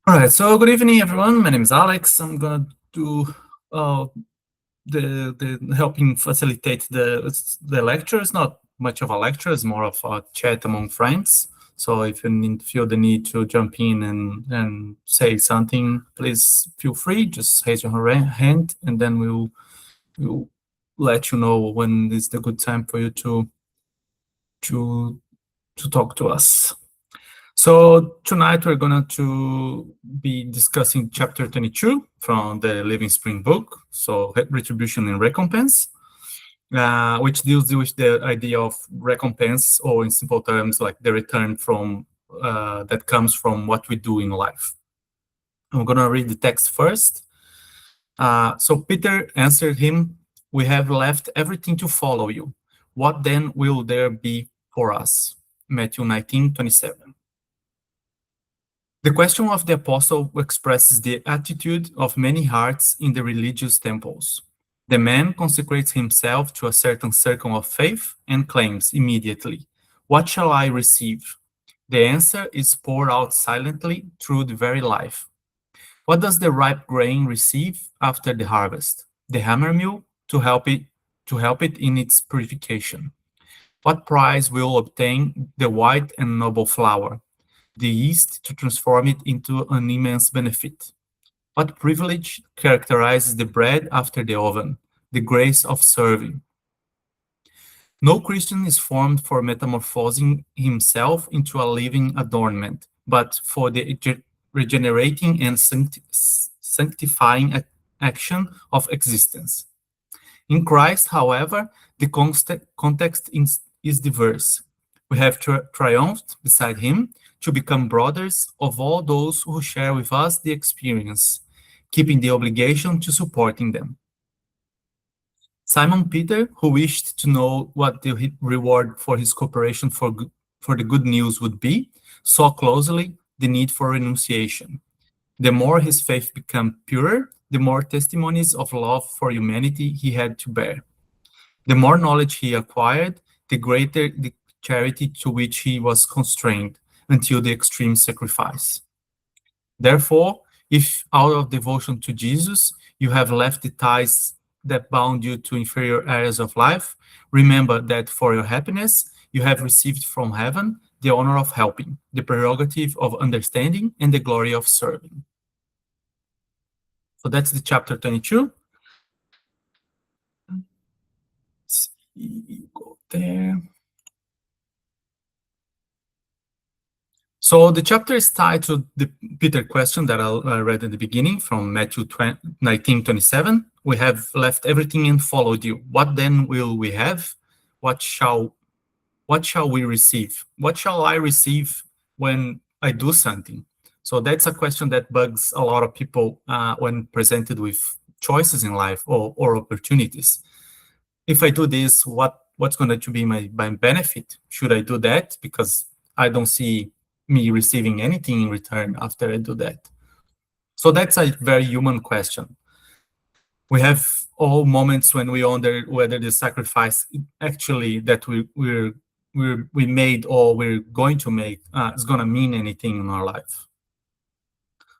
All right, so good evening, everyone. My name is Alex. I'm gonna do uh, the helping facilitate the lecture. It's not much of a lecture; it's more of a chat among friends. So if you feel the need to jump in and say something, please feel free. Just raise your hand, and then we'll let you know when is the good time for you to to talk to us. So tonight we're going to be discussing chapter 22 from the Living Spring book, so Retribution and Recompense, which deals with the idea of recompense, or in simple terms, like the return from that comes from what we do in life. I'm going to read the text first. So Peter answered him, "We have left everything to follow you. What then will there be for us?" Matthew 19:27. The question of the apostle expresses the attitude of many hearts in the religious temples. The man consecrates himself to a certain circle of faith and claims immediately, "What shall I receive?" The answer is poured out silently through the very life. What does the ripe grain receive after the harvest? The hammer mill to help it in its purification. What prize will obtain the white and noble flour? The yeast to transform it into an immense benefit. What privilege characterizes the bread after the oven? The grace of serving. No Christian is formed for metamorphosing himself into a living adornment, but for the regenerating and sanctifying action of existence. In Christ, however, the context is diverse. We have triumphed beside him to become brothers of all those who share with us the experience, keeping the obligation to supporting them. Simon Peter, who wished to know what the reward for his cooperation for the good news would be, saw closely the need for renunciation. The more his faith became purer, the more testimonies of love for humanity he had to bear. The more knowledge he acquired, the greater the charity to which he was constrained, until the extreme sacrifice. Therefore, if out of devotion to Jesus you have left the ties that bound you to inferior areas of life, remember that for your happiness you have received from heaven the honor of helping, the prerogative of understanding, and the glory of serving. So that's the chapter 22. Let's see, go there. So the chapter is tied to the Peter question that I read at the beginning from Matthew 19:27. We have left everything and followed you. What then will we have? What shall we receive? What shall I receive when I do something? So that's a question that bugs a lot of people when presented with choices in life or opportunities. If I do this, what's going to be my benefit? Should I do that? Because I don't see me receiving anything in return after I do that. So that's a very human question. We have all moments when we wonder whether the sacrifice actually that we made or we're going to make is going to mean anything in our life.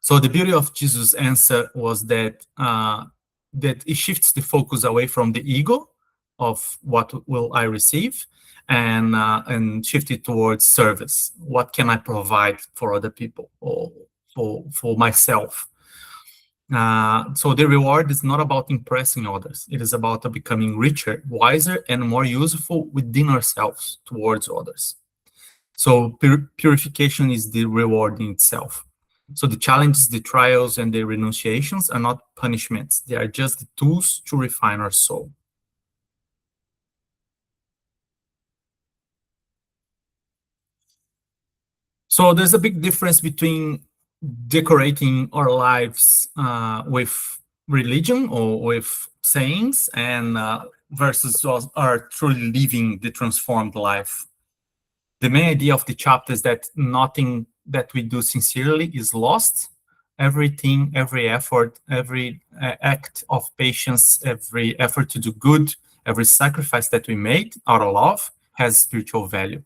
So the beauty of Jesus' answer was that that it shifts the focus away from the ego of what will I receive, and shift it towards service. What can I provide for other people or for myself? So the reward is not about impressing others. It is about becoming richer, wiser, and more useful within ourselves towards others. So purification is the reward in itself. So the challenges, the trials, and the renunciations are not punishments. They are just the tools to refine our soul. So there's a big difference between decorating our lives with religion or with sayings and versus our truly living the transformed life. The main idea of the chapter is that nothing that we do sincerely is lost. Everything, every effort, every act of patience, every effort to do good, every sacrifice that we made out of love has spiritual value.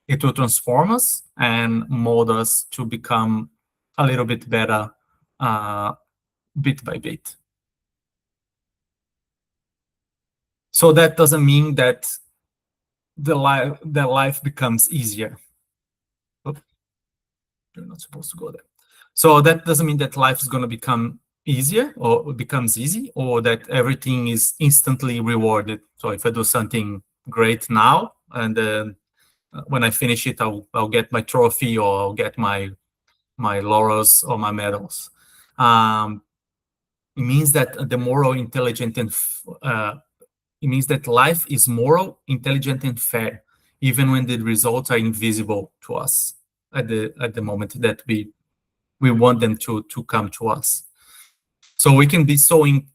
It will transform us and mold us to become a little bit better uh, bit by bit. So that doesn't mean that the life becomes easier. Oh, you're not supposed to go there. So that doesn't mean that life is going to become easier or becomes easy, or that everything is instantly rewarded. So if I do something great now, and then when I finish it, I'll get my trophy, or I'll get my laurels or my medals. Um, it means that the moral, intelligent, and it means that life is moral, intelligent, and fair, even when the results are invisible to us at the moment that we want them to come to us. So we can be sowing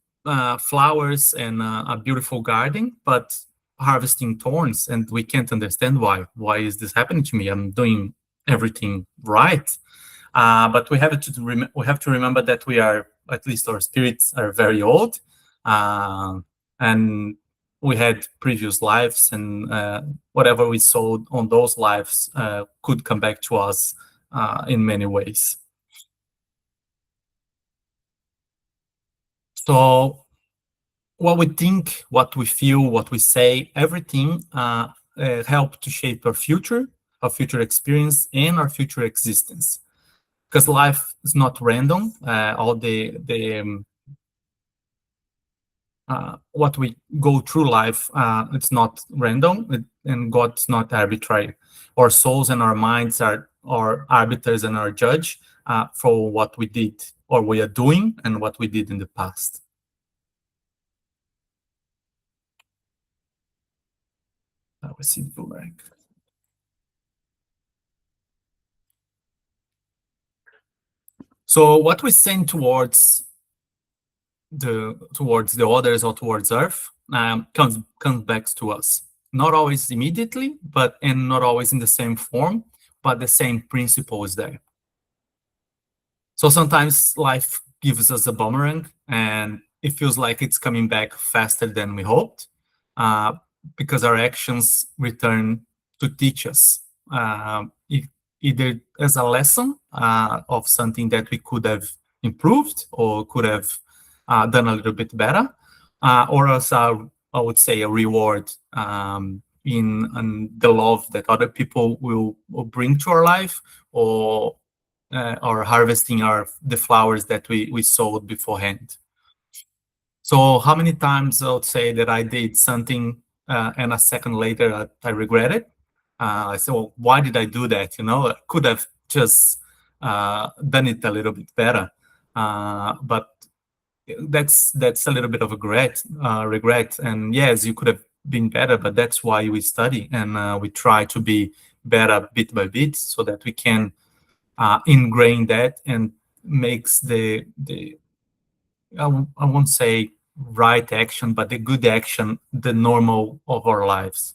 flowers and a beautiful garden, but harvesting thorns, and we can't understand why. Why is this happening to me? I'm doing everything right, but we have to remember that we are, at least our spirits are very old, and we had previous lives, and whatever we sowed on those lives could come back to us in many ways. So what we think, what we feel, what we say, everything help to shape our future experience, and our future existence. Because life is not random. All the what we go through life, it's not random, and God's not arbitrary. Our souls and our minds are our arbiters and our judge for what we did or we are doing and what we did in the past. We see the boomerang. So what we send towards the others or towards Earth comes back to us. Not always immediately, and not always in the same form, but the same principle is there. So sometimes life gives us a boomerang, and it feels like it's coming back faster than we hoped, because our actions return to teach us, either as a lesson of something that we could have improved or could have done a little bit better, or as I would say, a reward in the love that other people will bring to our life, or harvesting the flowers that we sowed beforehand. So how many times I would say that I did something and a second later I regret it? I said, well, why did I do that? I could have just done it a little bit better. But that's a little bit of a regret. And yes, you could have been better, but that's why we study, and we try to be better bit by bit so that we can ingrain that and makes I won't say right action, but the good action, the normal of our lives.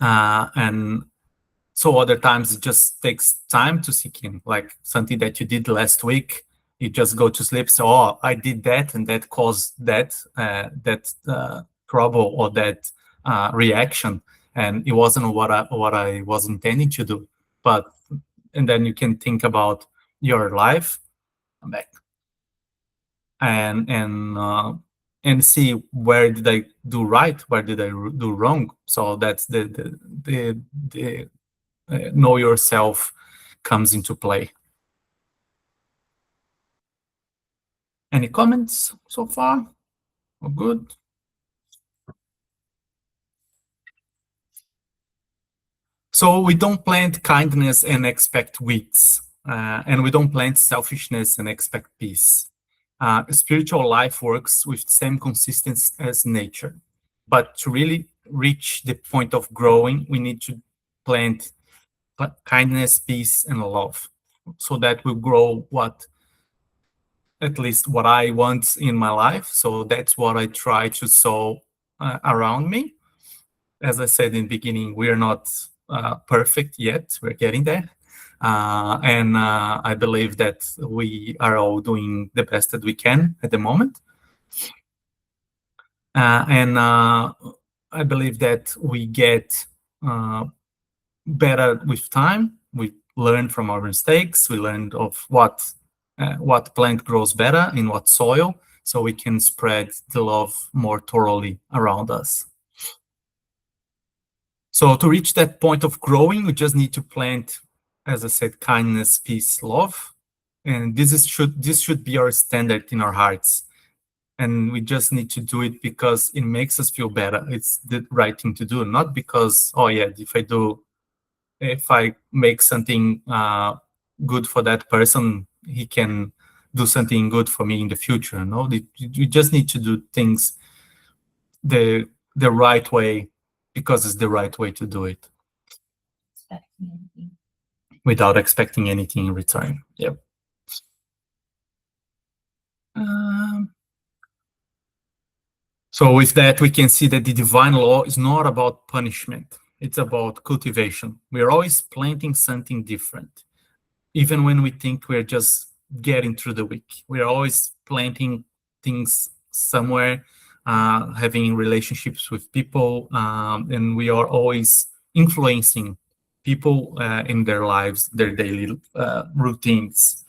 And so other times it just takes time to sink in, like something that you did last week. You just go to sleep, so I did that, and that caused that trouble or that reaction, and it wasn't what I was intending to do. And then you can think about your life back and see where did I do right, where did I do wrong. So that's the know yourself comes into play. Any comments so far? All good? So we don't plant kindness and expect weeds, and we don't plant selfishness and expect peace. Spiritual life works with the same consistency as nature, but to really reach the point of growing, we need to plant kindness, peace, and love, so that will grow at least what I want in my life. So that's what I try to sow around me. As I said in the beginning, we are not perfect yet. We're getting there. And I believe that we are all doing the best that we can at the moment. And I believe that we get better with time. We learn from our mistakes. We learn of what plant grows better in what soil, so we can spread the love more thoroughly around us. So to reach that point of growing, we just need to plant, as I said, kindness, peace, love, and this should be our standard in our hearts. And we just need to do it because it makes us feel better. It's the right thing to do, not because, oh yeah, if I make something good for that person, he can do something good for me in the future. No, you just need to do things the right way because it's the right way to do it, without expecting anything in return. Yep. So with that, we can see that the divine law is not about punishment. It's about cultivation. We're always planting something different. Even when we think we're just getting through the week, we're always planting things somewhere, having relationships with people, and we are always influencing people in their lives, their daily routines.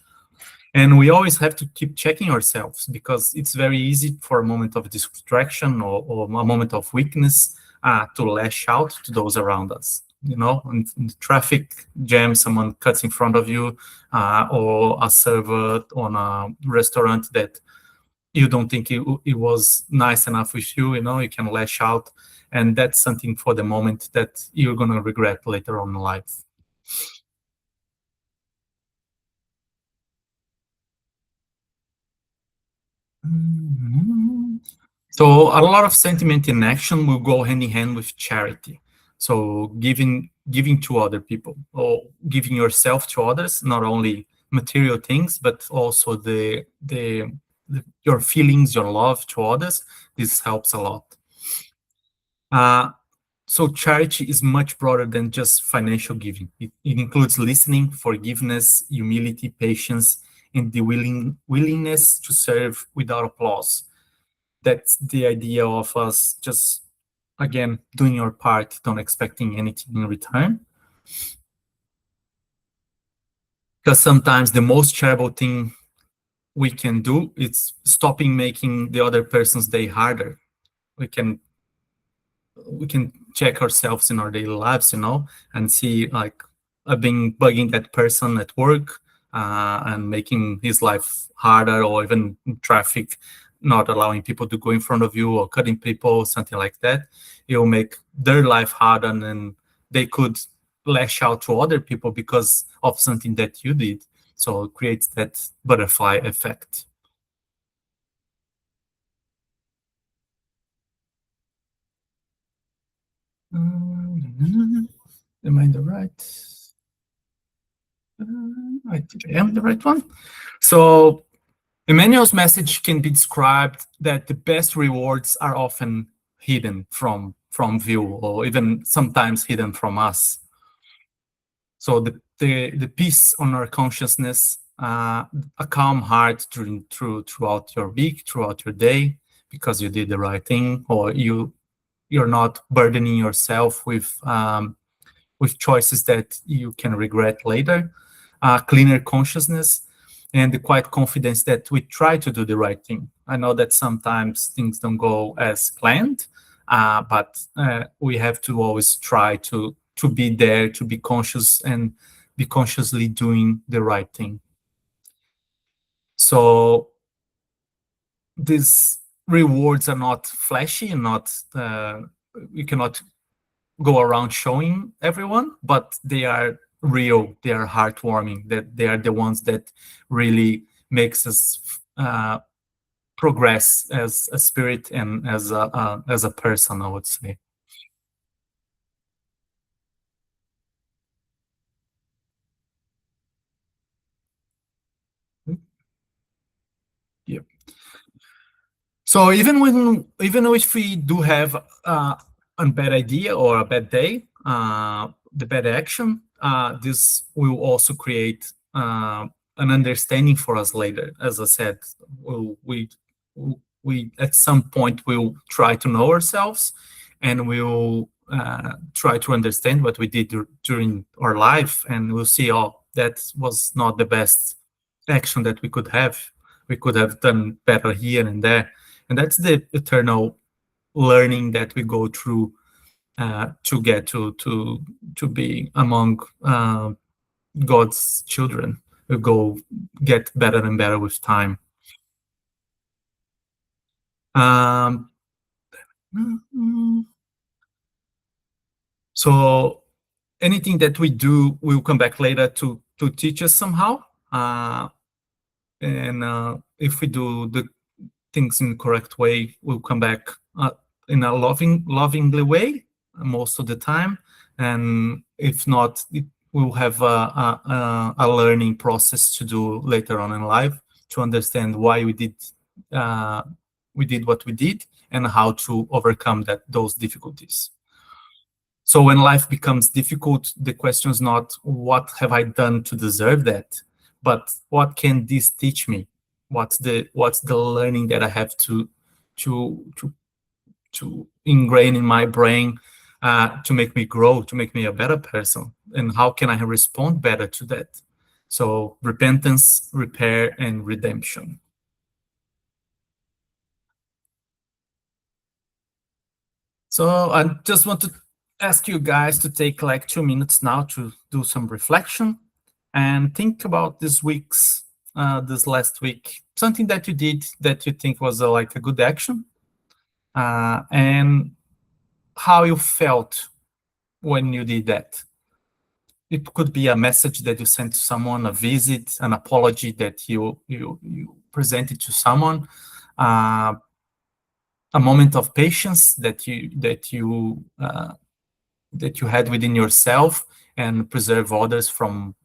And we always have to keep checking ourselves, because it's very easy for a moment of distraction or a moment of weakness to lash out to those around us. In the traffic jam, someone cuts in front of you, or a server on a restaurant that you don't think it was nice enough with you, you can lash out. And that's something for the moment that you're going to regret later on in life. So a lot of sentiment in action will go hand in hand with charity. So giving to other people, or giving yourself to others, not only material things, but also your feelings, your love to others. This helps a lot. So charity is much broader than just financial giving. It includes listening, forgiveness, humility, patience, and the willingness to serve without applause. That's the idea of us just, again, doing our part, not expecting anything in return. Because sometimes the most charitable thing we can do is stopping making the other person's day harder. We can check ourselves in our daily lives, and see, like, I've been bugging that person at work and making his life harder, or even in traffic, not allowing people to go in front of you, or cutting people, something like that. It will make their life harder, and then they could lash out to other people because of something that you did. So it creates that butterfly effect. Am I in the right? I think I am the right one. So Emmanuel's message can be described that the best rewards are often hidden from view, or even sometimes hidden from us. So the peace on our consciousness, a calm heart throughout your week, throughout your day, because you did the right thing, or you're not burdening yourself with choices that you can regret later. Cleaner consciousness, and the quiet confidence that we try to do the right thing. I know that sometimes things don't go as planned, but we have to always try to be there, to be conscious, and be consciously doing the right thing. So these rewards are not flashy, and not you cannot go around showing everyone, but they are real, they are heartwarming, that they are the ones that really makes us progress as a spirit and as a person, I would say. Yep. So even if we do have a bad idea or a bad day, the bad action, this will also create an understanding for us later. As I said, we at some point will try to know ourselves, and we'll try to understand what we did during our life, and we'll see, oh, that was not the best action that we could have. We could have done better here and there. And that's the eternal learning that we go through to get to be among God's children. We go get better and better with time. So anything that we do will come back later to teach us somehow. And if we do the things in the correct way, we'll come back in a lovingly way most of the time. And if not, we'll have a learning process to do later on in life to understand why we did what we did and how to overcome those difficulties. So when life becomes difficult, the question is not what have I done to deserve that, but what can this teach me? What's the learning that I have to ingrain in my brain to make me grow, to make me a better person, and how can I respond better to that? So repentance, repair, and redemption. So I just want to ask you guys to take like 2 minutes now to do some reflection and think about this last week, something that you did that you think was like a good action, and how you felt when you did that. It could be a message that you sent to someone, a visit, an apology that you presented to someone, a moment of patience that you had within yourself and preserve others from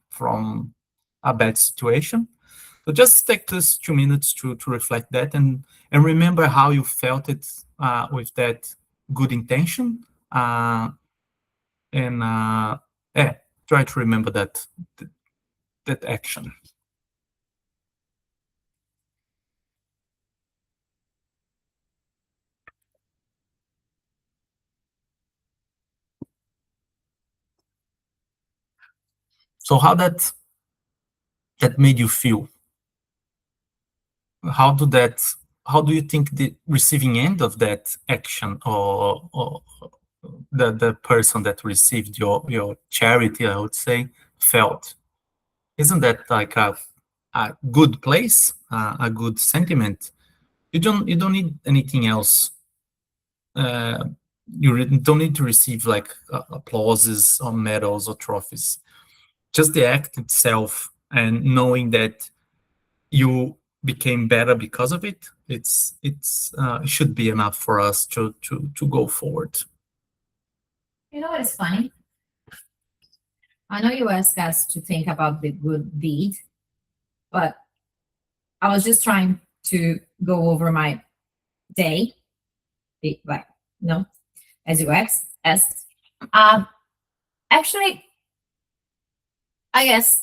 a bad situation. So just take this 2 minutes to reflect that and remember how you felt it with that good intention, and try to remember that action. So how that made you feel? How do you think the receiving end of that action, or the person that received your charity, I would say, felt? Isn't that like a good place, a good sentiment? You don't need anything else. You don't need to receive like applauses or medals or trophies. Just the act itself and knowing that you became better because of it, it should be enough for us to go forward. You know what is funny? I know you asked us to think about the good deed, but I was just trying to go over my day, like, as you asked. Actually, I guess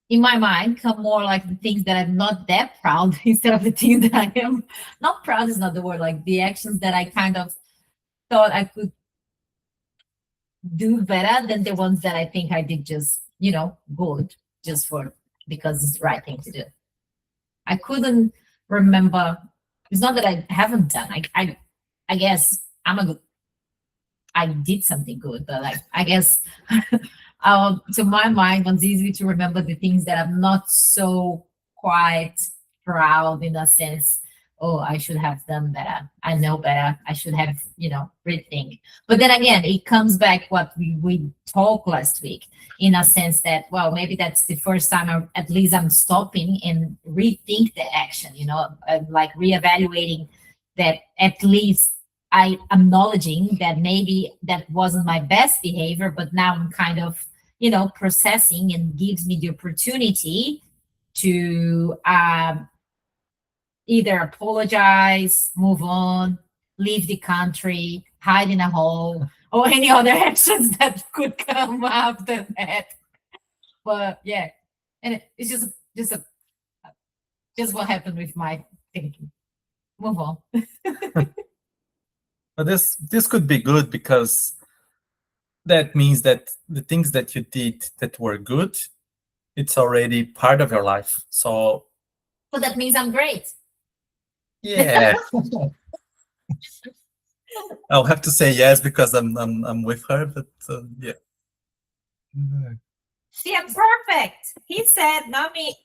in my mind come more like the things that I'm not that proud instead of the things that I am not proud is not the word, like the actions that I kind of thought I could do better than the ones that I think I did just, good, just because it's the right thing to do. I couldn't remember. It's not that I haven't done. I guess I did something good, but like, I guess to my mind, it's easy to remember the things that I'm not so quite proud in a sense. Oh, I should have done better. I know better. I should have, rethink. But then again, it comes back what we talked last week in a sense that, well, maybe that's the first time at least I'm stopping and rethink the action, like reevaluating that at least I acknowledging that maybe that wasn't my best behavior, but now I'm kind of, processing and gives me the opportunity to either apologize, move on, leave the country, hide in a hole, or any other actions that could come after that. But yeah, and it's just what happened with my thinking. Move on. But this could be good because that means that the things that you did that were good, it's already part of your life. So that means I'm great. yeah, I'll have to say yes because I'm with her, but yeah. See, I'm perfect. He said, not me.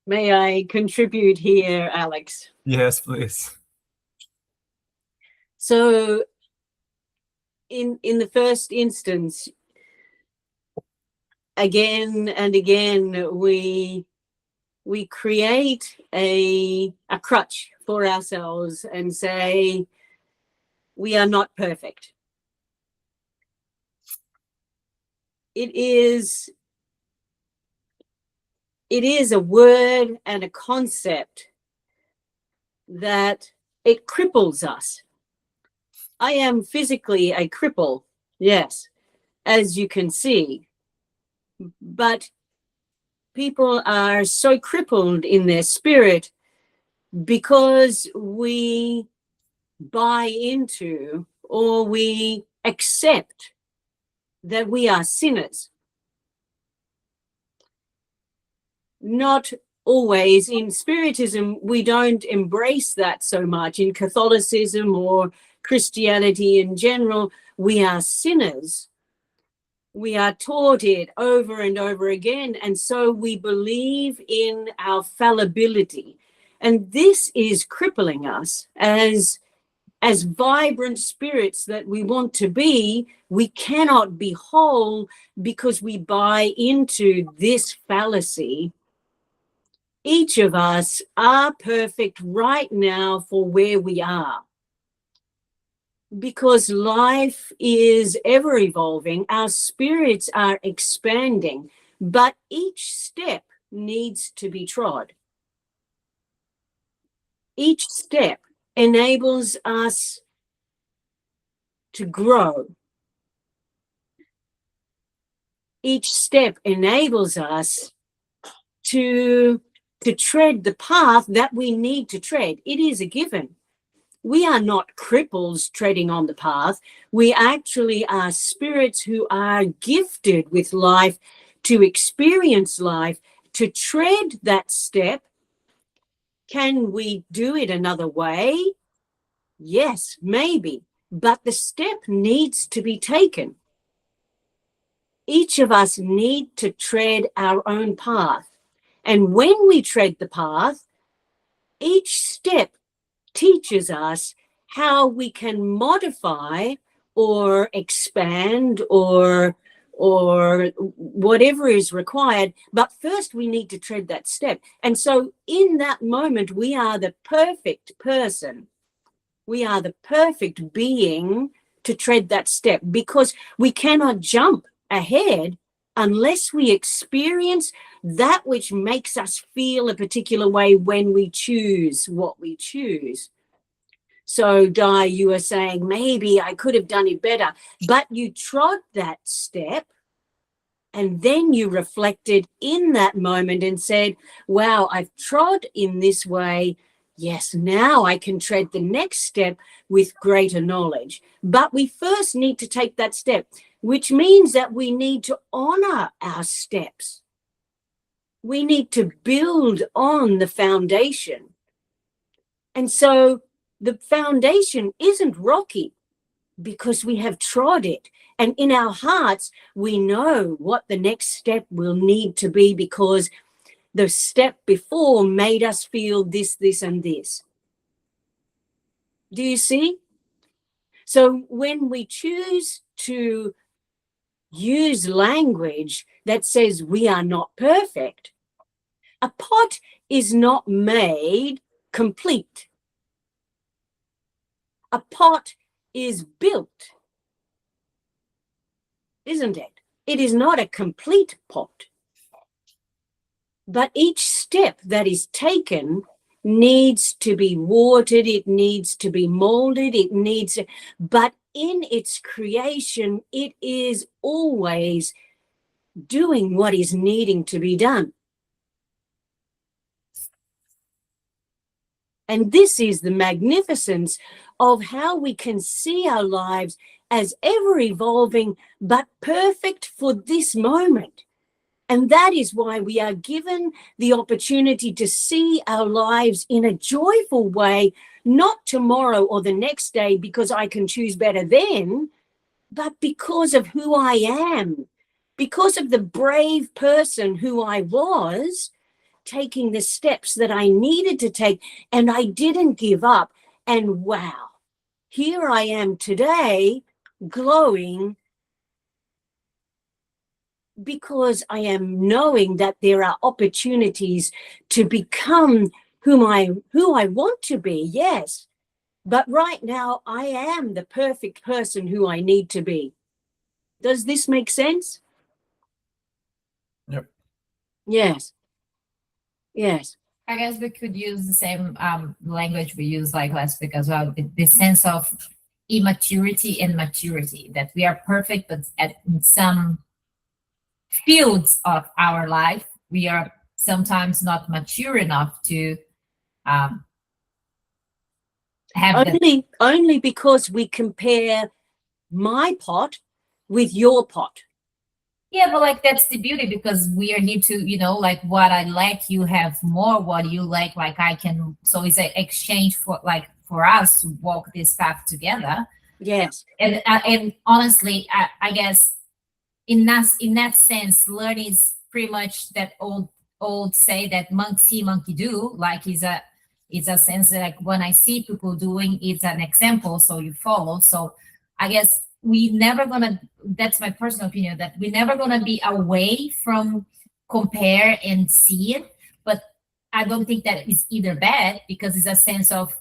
May I contribute here, Alex? Yes, please. So in the first instance, again and again, we create a crutch for ourselves and say, we are not perfect. It is a word and a concept that it cripples us. I am physically a cripple, yes, as you can see. But people are so crippled in their spirit because we buy into or we accept that we are sinners. Not always. In Spiritism, we don't embrace that so much. In Catholicism or Christianity in general, we are sinners. We are taught it over and over again. And so we believe in our fallibility. And this is crippling us as vibrant spirits that we want to be. We cannot be whole because we buy into this fallacy. Each of us are perfect right now for where we are. Because life is ever evolving, our spirits are expanding, but each step needs to be trod. Each step enables us to grow. Each step enables us to tread the path that we need to tread. It is a given. We are not cripples treading on the path. We actually are spirits who are gifted with life to experience life, to tread that step. Can we do it another way? Yes, maybe, but the step needs to be taken. Each of us need to tread our own path. And when we tread the path, each step teaches us how we can modify or expand or whatever is required. But first we need to tread that step. And so in that moment, we are the perfect person. We are the perfect being to tread that step, because we cannot jump ahead unless we experience that which makes us feel a particular way when we choose what we choose. So, Di, you were saying, maybe I could have done it better, but you trod that step and then you reflected in that moment and said, wow, I've trod in this way. Yes, now I can tread the next step with greater knowledge. But we first need to take that step, which means that we need to honor our steps. We need to build on the foundation. And so the foundation isn't rocky because we have trod it. And in our hearts, we know what the next step will need to be because the step before made us feel this, this, and this. Do you see? So when we choose to use language that says we are not perfect, a pot is not made complete. A pot is built, isn't it? It is not a complete pot. But each step that is taken needs to be watered, it needs to be molded, but in its creation, it is always doing what is needing to be done. And this is the magnificence of how we can see our lives as ever evolving, but perfect for this moment. And that is why we are given the opportunity to see our lives in a joyful way, not tomorrow or the next day because I can choose better then, but because of who I am, because of the brave person who I was, taking the steps that I needed to take, and I didn't give up. And wow, here I am today, glowing, because I am knowing that there are opportunities to become who I want to be. Yes. But right now I am the perfect person who I need to be. Does this make sense? Yep. Yes. Yes. I guess we could use the same language we used like last week as well. The sense of immaturity and maturity, that we are perfect, but in some fields of our life, we are sometimes not mature enough to have that. Only because we compare my pot with your pot. Yeah, but like that's the beauty, because we are here to, like what I lack, you have more. What you lack, like I can. So it's an exchange for us to walk this path together. Yes. And honestly, I guess in that sense, learning is pretty much that old say that monkey see, monkey do. Like it's a sense that, like, when I see people doing, it's an example, so you follow. So I guess we never gonna, that's my personal opinion, that we're never gonna be away from compare and see it. But I don't think that is either bad, because it's a sense of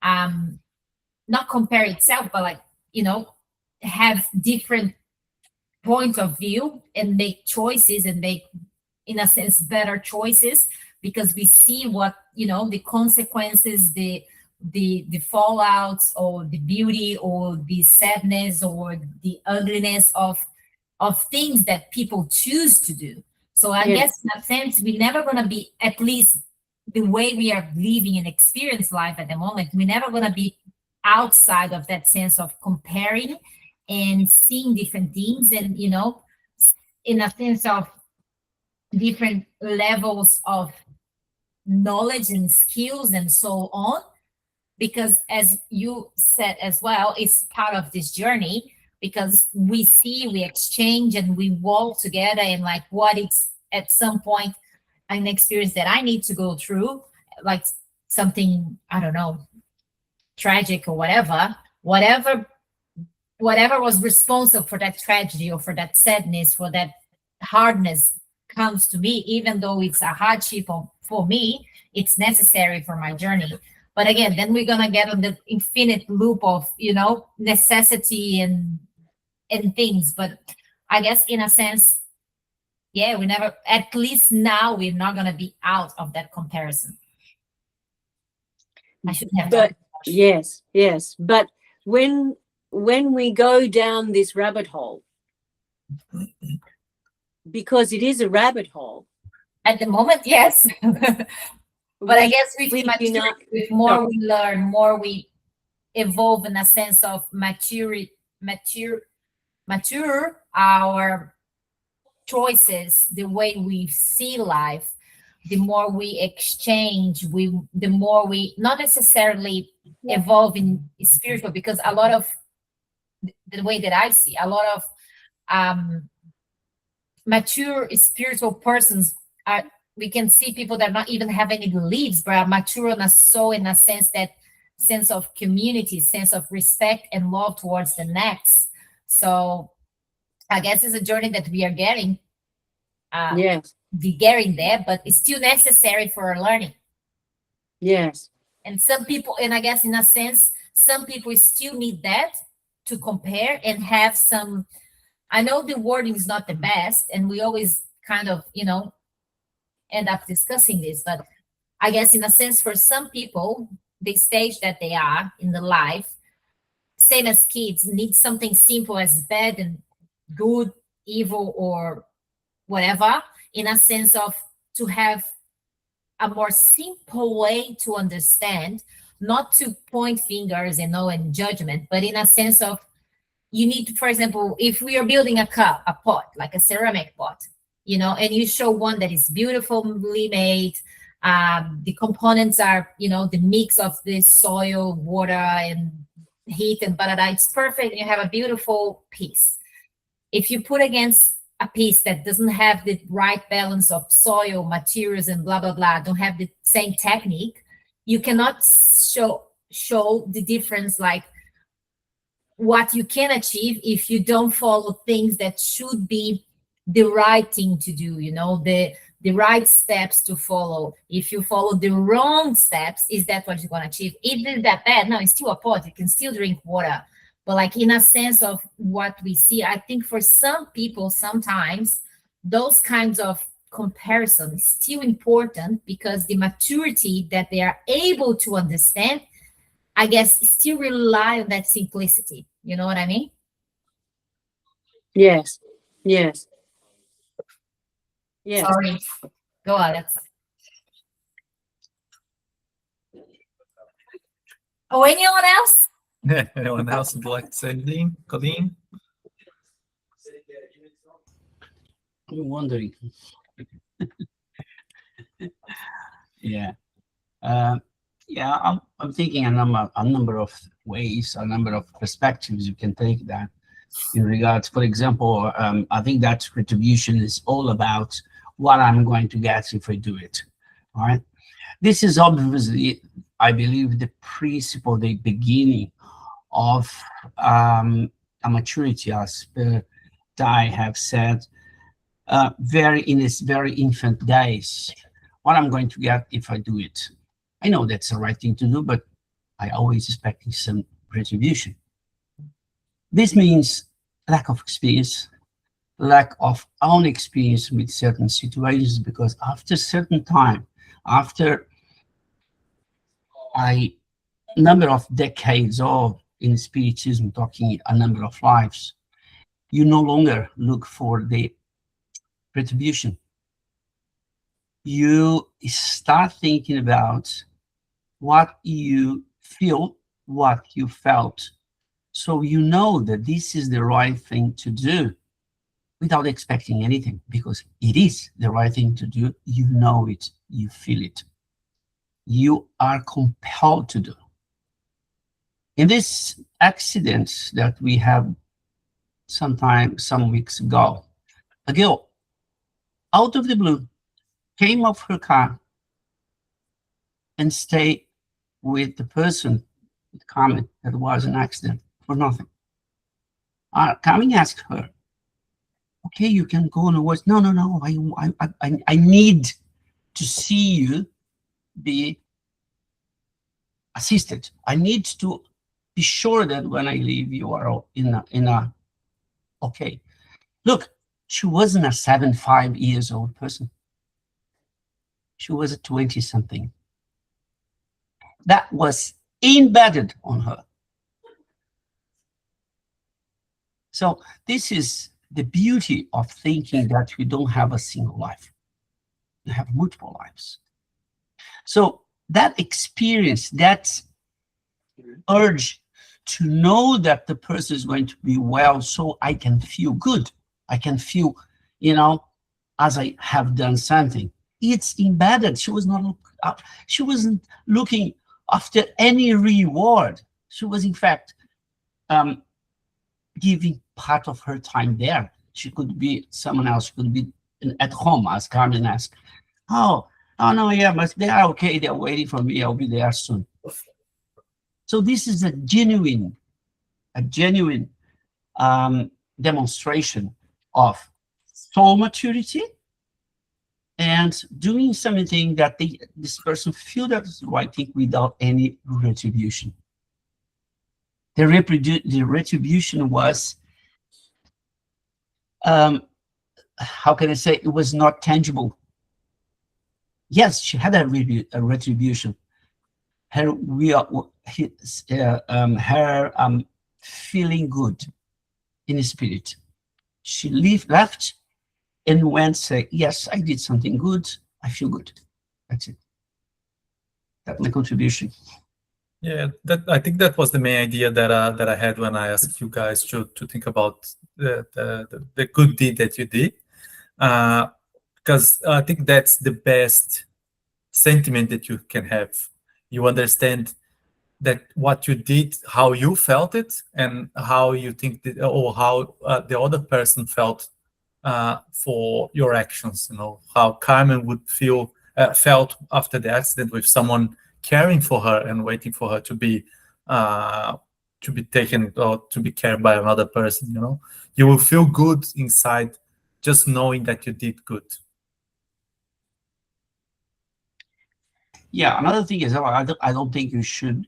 not compare itself, but like, have different points of view and make choices, and make, in a sense, better choices, because we see what, the consequences, the fallouts, or the beauty, or the sadness, or the ugliness of things that people choose to do. So I guess in that sense, we're never going to be, at least the way we are living and experience life at the moment, we're never going to be outside of that sense of comparing and seeing different things, and in a sense of different levels of knowledge and skills and so on. Because as you said as well, it's part of this journey, because we see, we exchange, and we walk together, and like what it's at some point an experience that I need to go through, like something, I don't know, tragic or whatever was responsible for that tragedy, or for that sadness, for that hardness, comes to me, even though it's a hardship for me, it's necessary for my journey. But again, then we're gonna get on the infinite loop of necessity and things. But I guess in a sense, yeah, we never, at least now, we're not gonna be out of that comparison. I shouldn't have done But yes. But when we go down this rabbit hole, because it is a rabbit hole. At the moment, yes. But I guess with more we learn, more we evolve in a sense of mature our choices, the way we see life, the more we exchange, the more we not necessarily evolve in spiritual, because a lot of the way that I see, a lot of mature spiritual persons are, we can see people that not even have any beliefs, but are mature in a sense, that sense of community, sense of respect and love towards the next. So I guess it's a journey that we are getting. Getting there, but it's still necessary for our learning. Yes. And some people, and I guess in a sense, some people still need that to compare and have some. I know the wording is not the best, and we always kind of, end up discussing this, but I guess in a sense, for some people, the stage that they are in the life, same as kids, need something simple as bad and good, evil, or whatever, in a sense of to have a more simple way to understand, not to point fingers and judgment, but in a sense of you need to, for example, if we are building a cup, a pot, like a ceramic pot, you know, and you show one that is beautifully made, the components are, you know, the mix of the soil, water, and heat and blah, blah, blah, it's perfect. You have a beautiful piece. If you put against a piece that doesn't have the right balance of soil, materials, and blah, blah, blah, don't have the same technique, you cannot show the difference, like what you can achieve if you don't follow things that should be the right thing to do, you know, the right steps to follow. If you follow the wrong steps, is that what you're going to achieve? If it's that bad, no, it's still a pot, you can still drink water. But like in a sense of what we see, I think for some people, sometimes those kinds of comparison is still important, because the maturity that they are able to understand, I guess, still rely on that simplicity. You know what I mean? Yes. Yes. Yes. Sorry. Go, Alex. Oh, anyone else? Anyone else would like to say anything? Colleen? I'm wondering. Yeah. I'm thinking a number of ways, a number of perspectives you can take that in regards. For example, I think that retribution is all about what I'm going to get if I do it. All right. This is obviously, I believe, the principle, the beginning of a maturity, as I have said, in its very infant days. What I'm going to get if I do it. I know that's the right thing to do, but I always expect some retribution. This means lack of experience, lack of own experience with certain situations, because after a certain time, after a number of decades of in Spiritism, talking a number of lives, you no longer look for the retribution. You start thinking about what you feel, what you felt, so you know that this is the right thing to do without expecting anything, because it is the right thing to do. You know it, you feel it, you are compelled to do. In this accident that we have some weeks ago, a girl out of the blue came off her car and stayed with the person with comment that was an accident for nothing. Coming asked her, okay, you can go on the woods. No, I need to see you be assisted. I need to be sure that when I leave, you are in a okay. Look, she wasn't a 75 years old person. She was a 20-something. That was embedded on her. So this is the beauty of thinking that we don't have a single life. We have multiple lives. So that experience, that urge to know that the person is going to be well, so I can feel good. I can feel, as I have done something. It's embedded. She wasn't looking after any reward. She was, in fact, giving part of her time there. She could be someone else, could be at home, as Carmen asked. Oh no, yeah, but they are okay. They're waiting for me. I'll be there soon. So this is a genuine demonstration of soul maturity and doing something that this person feel that is the right thing without any retribution. The retribution was, how can I say, it was not tangible. Yes, she had a retribution. Her feeling good in spirit. She left and went say, yes, I did something good. I feel good. That's it. That's my contribution. Yeah, that I think that was the main idea that I had when I asked you guys to think about the good deed that you did, because I think that's the best sentiment that you can have. You understand that what you did, how you felt it, and how you think that, or how the other person felt for your actions. You know how Carmen would felt after the accident, with someone caring for her and waiting for her to be taken or to be cared by another person. You know, you will feel good inside just knowing that you did good. Yeah, another thing is I don't think you should,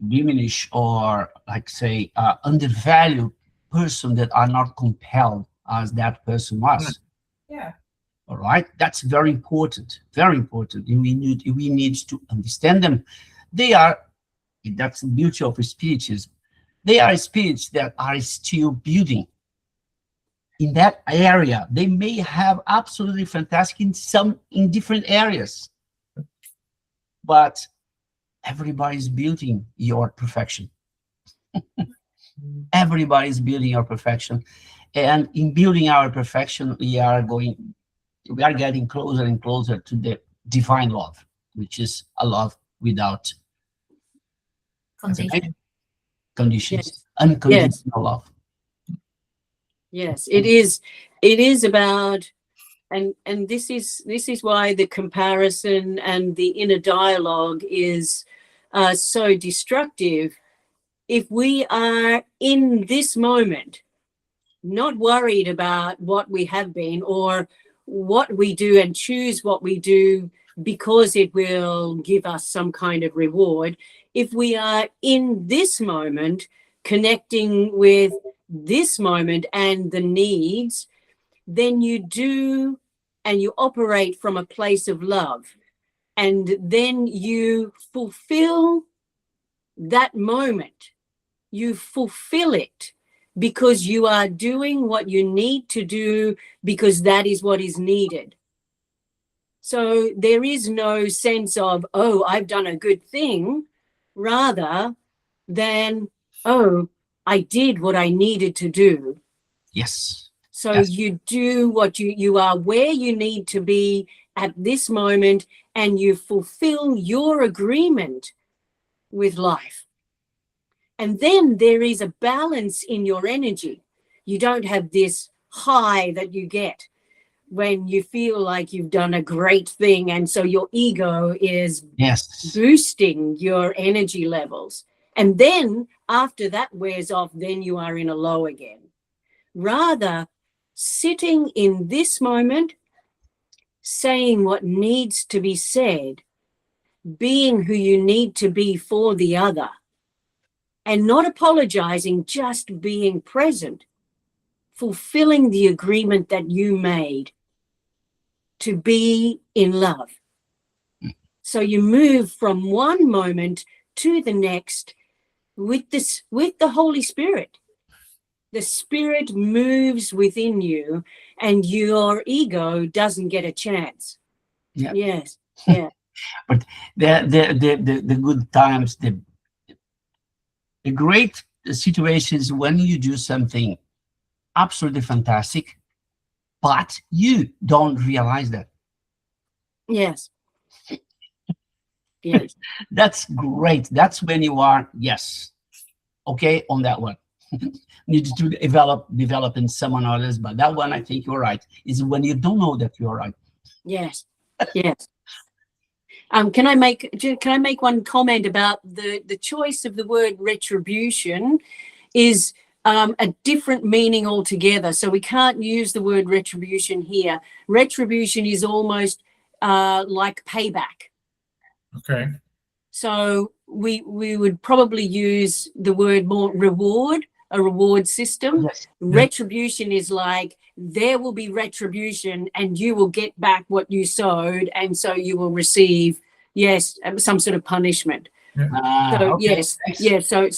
diminish or like say undervalue person that are not compelled as that person was. Yeah. All right, that's very important. Very important. We need to understand them. They are. That's the beauty of spiritism. They are spirits that are still building in that area. They may have absolutely fantastic in different areas, but everybody's building your perfection. Everybody's building your perfection, and in building our perfection, we are getting closer and closer to the divine love, which is a love without Condition. conditions, Yes. unconditional love. Yes, it is. It is about, and this is why the comparison and the inner dialogue is so destructive. If we are in this moment, not worried about what we have been or what we do, and choose what we do because it will give us some kind of reward. If we are in this moment, connecting with this moment and the needs, then you do, and you operate from a place of love, and then you fulfill that moment. You fulfill it because you are doing what you need to do, because that is what is needed. So there is no sense of, oh, I've done a good thing, rather than, oh, I did what I needed to do. Yes. So Yes. you do what you are where you need to be at this moment, and you fulfill your agreement with life. And then there is a balance in your energy. You don't have this high that you get when you feel like you've done a great thing, and so your ego is Yes. boosting your energy levels. And then after that wears off, then you are in a low again. Rather, sitting in this moment, saying what needs to be said, being who you need to be for the other, and not apologizing, just being present, fulfilling the agreement that you made to be in love. So you move from one moment to the next with the Holy Spirit. The Spirit moves within you, and your ego doesn't get a chance. Yeah. Yes. Yeah. But the good times, the great situations when you do something absolutely fantastic, but you don't realize that. Yes. Yes. That's great. That's when you are, yes, okay, on that one. Need to develop in someone others, but that one, I think you're right, is when you don't know that you're right. Yes. Yes. Can I make one comment about the choice of the word retribution is a different meaning altogether. So we can't use the word retribution here. Retribution is almost like payback. Okay. So we would probably use the word more reward, a reward system. Yes. Retribution is like, there will be retribution, and you will get back what you sowed, and so you will receive, yes, some sort of punishment. So Okay, yes, thanks. yes. So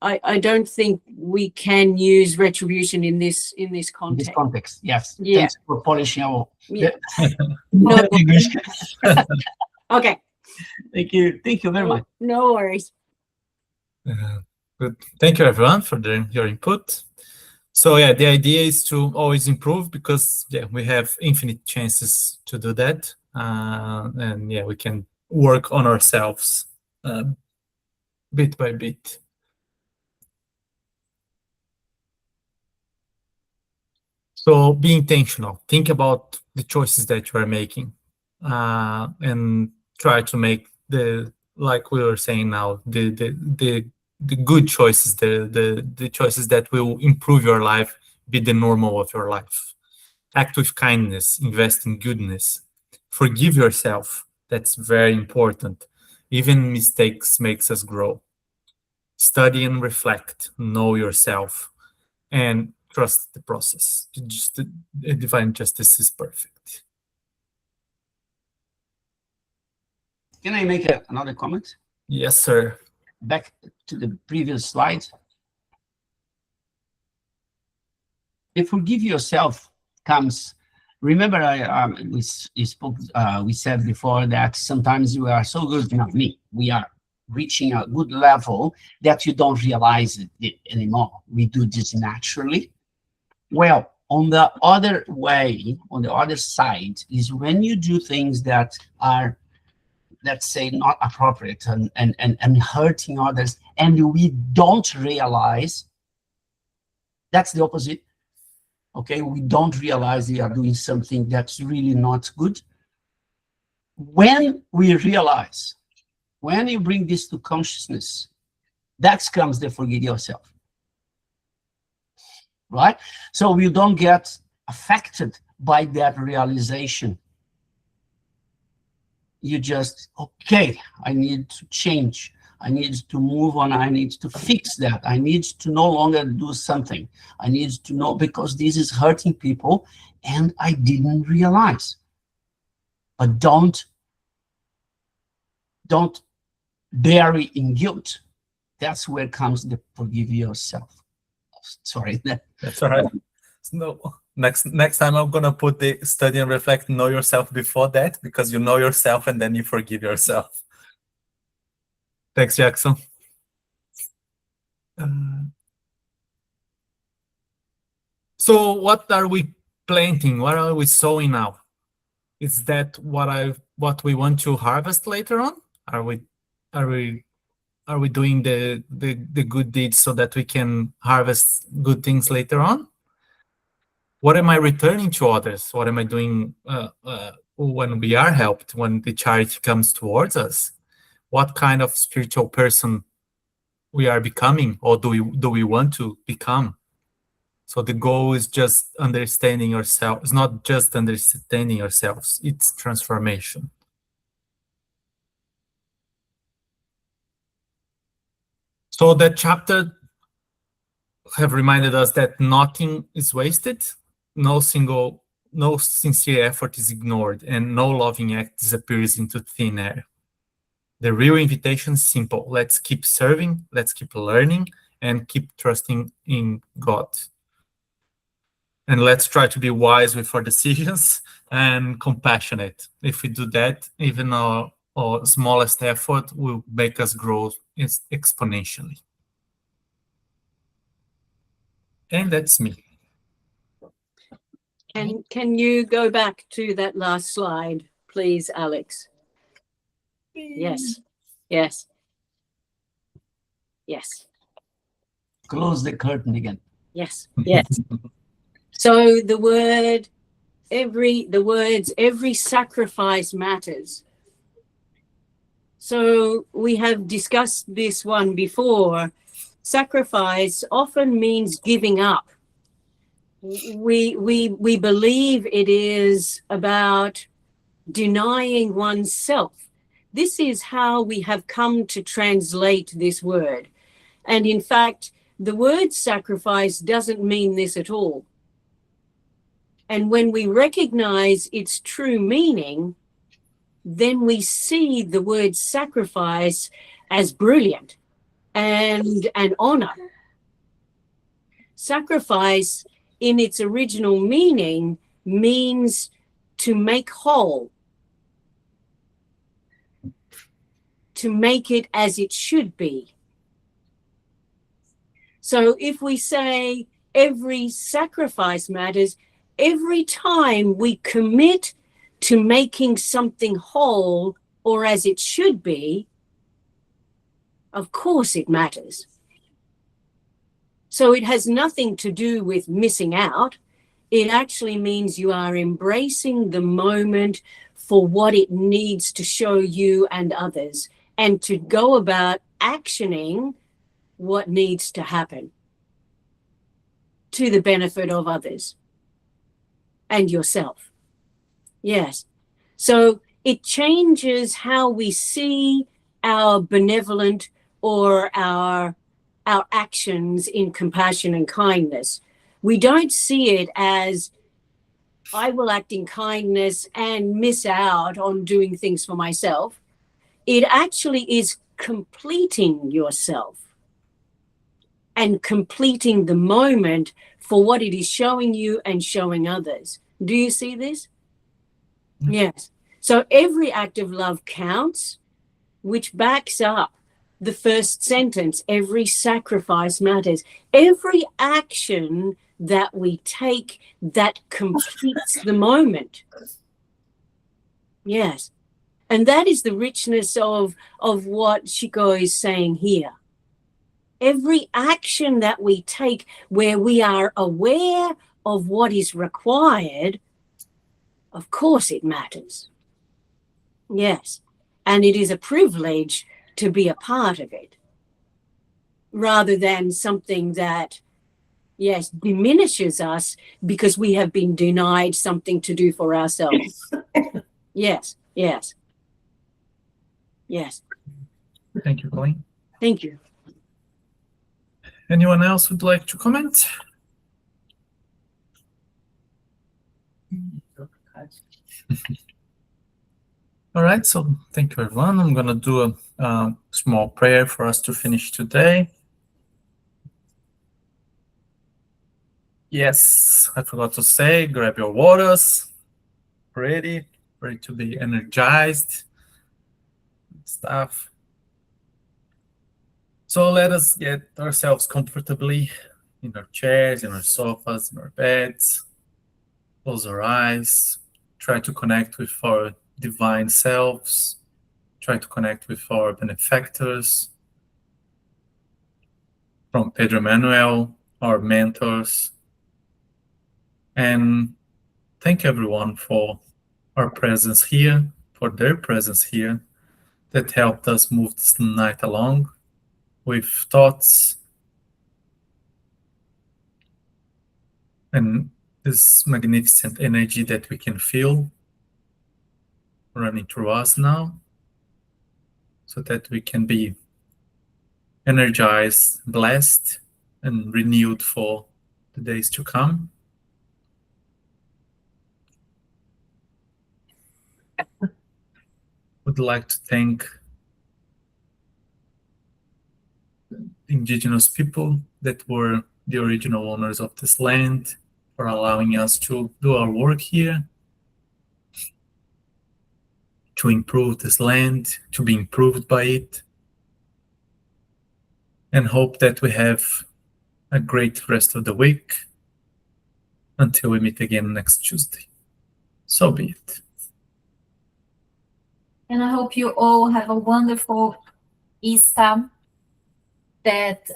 I don't think we can use retribution in this In this context. context, yes. Yeah. Thanks for polishing our Yeah. no No. English. Okay. Thank you. Thank you very much. No worries. Good. Thank you, everyone, for your input. So yeah, the idea is to always improve because we have infinite chances to do that, and we can work on ourselves bit by bit. So be intentional. Think about the choices that you are making, and try to make like we were saying now, the good choices, the choices that will improve your life, be the normal of your life. Act with kindness, invest in goodness, forgive yourself. That's very important. Even mistakes makes us grow. Study and reflect, know yourself, and trust the process. Just the divine justice is perfect. Can I make another comment? Yes, sir. Back to the previous slide. If forgive yourself comes, remember we said before that sometimes we are so good, not me, we are reaching a good level that you don't realize it anymore. We do this naturally. Well, on the other way, on the other side, is when you do things that are, let's say, not appropriate and hurting others, and we don't realize, that's the opposite. Okay, we don't realize we are doing something that's really not good. When we realize, when you bring this to consciousness, that comes the forgive yourself. Right? So you don't get affected by that realization. You just, okay, I need to change. I need to move on. I need to fix that. I need to no longer do something. I need to know, because this is hurting people and I didn't realize. But don't bury in guilt. That's where comes the forgive yourself. Sorry. That's all right. No, next time I'm gonna put the study and reflect, know yourself before that, because you know yourself and then you forgive yourself. Thanks, Jackson. So what are we planting? What are we sowing now? Is that what we want to harvest later on? Are we doing the good deeds so that we can harvest good things later on? What am I returning to others? What am I doing when we are helped, when the charity comes towards us? What kind of spiritual person we are becoming, or do we want to become? So the goal is just understanding yourself. It's not just understanding yourselves, it's transformation. So that chapter have reminded us that nothing is wasted, no sincere effort is ignored, and no loving act disappears into thin air. The real invitation is simple. Let's keep serving, let's keep learning, and keep trusting in God. And let's try to be wise with our decisions and compassionate. If we do that, even our smallest effort will make us grow exponentially. And that's me. Can you go back to that last slide, please, Alex? Yes. Yes. Yes. Close the curtain again. Yes. Yes. So the words, every sacrifice matters. So we have discussed this one before. Sacrifice often means giving up. We believe it is about denying oneself. This is how we have come to translate this word. And in fact, the word sacrifice doesn't mean this at all. And when we recognize its true meaning, then we see the word sacrifice as brilliant and an honor. Sacrifice in its original meaning means to make whole. to make it as it should be. So if we say every sacrifice matters, every time we commit to making something whole or as it should be, of course it matters. So it has nothing to do with missing out. It actually means you are embracing the moment for what it needs to show you and others, and to go about actioning what needs to happen to the benefit of others and yourself. Yes. So it changes how we see our benevolent or our actions in compassion and kindness. We don't see it as I will act in kindness and miss out on doing things for myself. It actually is completing yourself and completing the moment for what it is showing you and showing others. Do you see this? Yes. So every act of love counts, which backs up the first sentence. Every sacrifice matters. Every action that we take that completes the moment. Yes. And that is the richness of what Shiko is saying here. Every action that we take where we are aware of what is required, of course it matters. Yes. And it is a privilege to be a part of it, rather than something that, yes, diminishes us because we have been denied something to do for ourselves. Yes, yes, yes. Thank you, Colleen. Thank you. Anyone else would like to comment? All right, so thank you, everyone. I'm going to do a small prayer for us to finish today. Yes, I forgot to say, grab your waters, ready to be energized, stuff. So let us get ourselves comfortably in our chairs, in our sofas, in our beds. Close our eyes. Try to connect with our divine selves. Try to connect with our benefactors. From Pedro Manuel, our mentors. And thank everyone for our presence here, for their presence here, that helped us move this night along with thoughts and this magnificent energy that we can feel running through us now, so that we can be energized, blessed, and renewed for the days to come. Would like to thank indigenous people that were the original owners of this land for allowing us to do our work here, to improve this land, to be improved by it, and hope that we have a great rest of the week until we meet again next Tuesday. So be it. And I hope you all have a wonderful Easter. That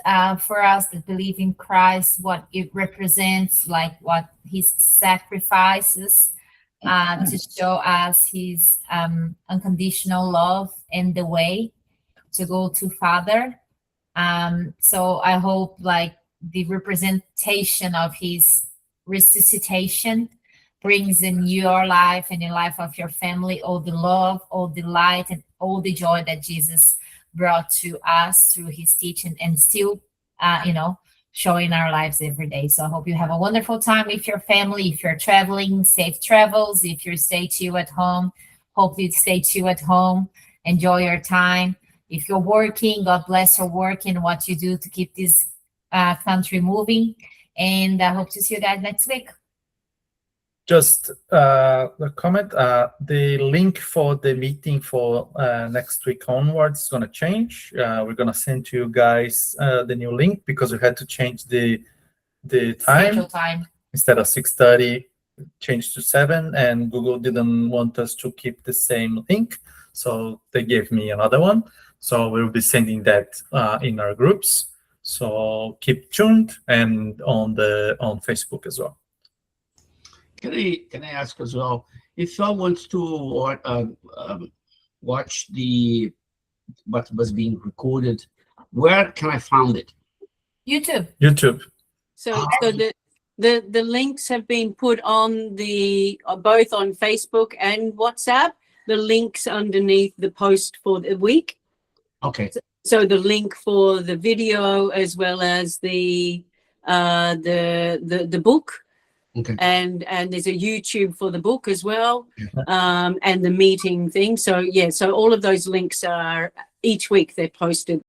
for us that believe in Christ, what it represents, like what his sacrifices to show us his unconditional love and the way to go to Father. So I hope like the representation of his resuscitation brings in your life and in life of your family all the love, all the light, and all the joy that Jesus brought to us through his teaching, and still, showing our lives every day. So I hope you have a wonderful time with your family. If you're traveling, safe travels. If you stay chill at home, hope you stay chill at home. Enjoy your time. If you're working, God bless your work and what you do to keep this country moving. And I hope to see you guys next week. Just a comment. The link for the meeting for next week onwards is going to change. We're going to send to you guys the new link because we had to change the time. Schedule time. Instead of 6:30, changed to 7, and Google didn't want us to keep the same link, so they gave me another one. So we'll be sending that in our groups. So keep tuned, and on Facebook as well. Can I ask as well, if someone wants to watch what was being recorded, where can I find it? YouTube. So the links have been put on both on Facebook and WhatsApp. The links underneath the post for the week. Okay. So the link for the video as well as the book. Okay. And there's a YouTube for the book as well, and the meeting thing. So yeah, so all of those links are each week they're posted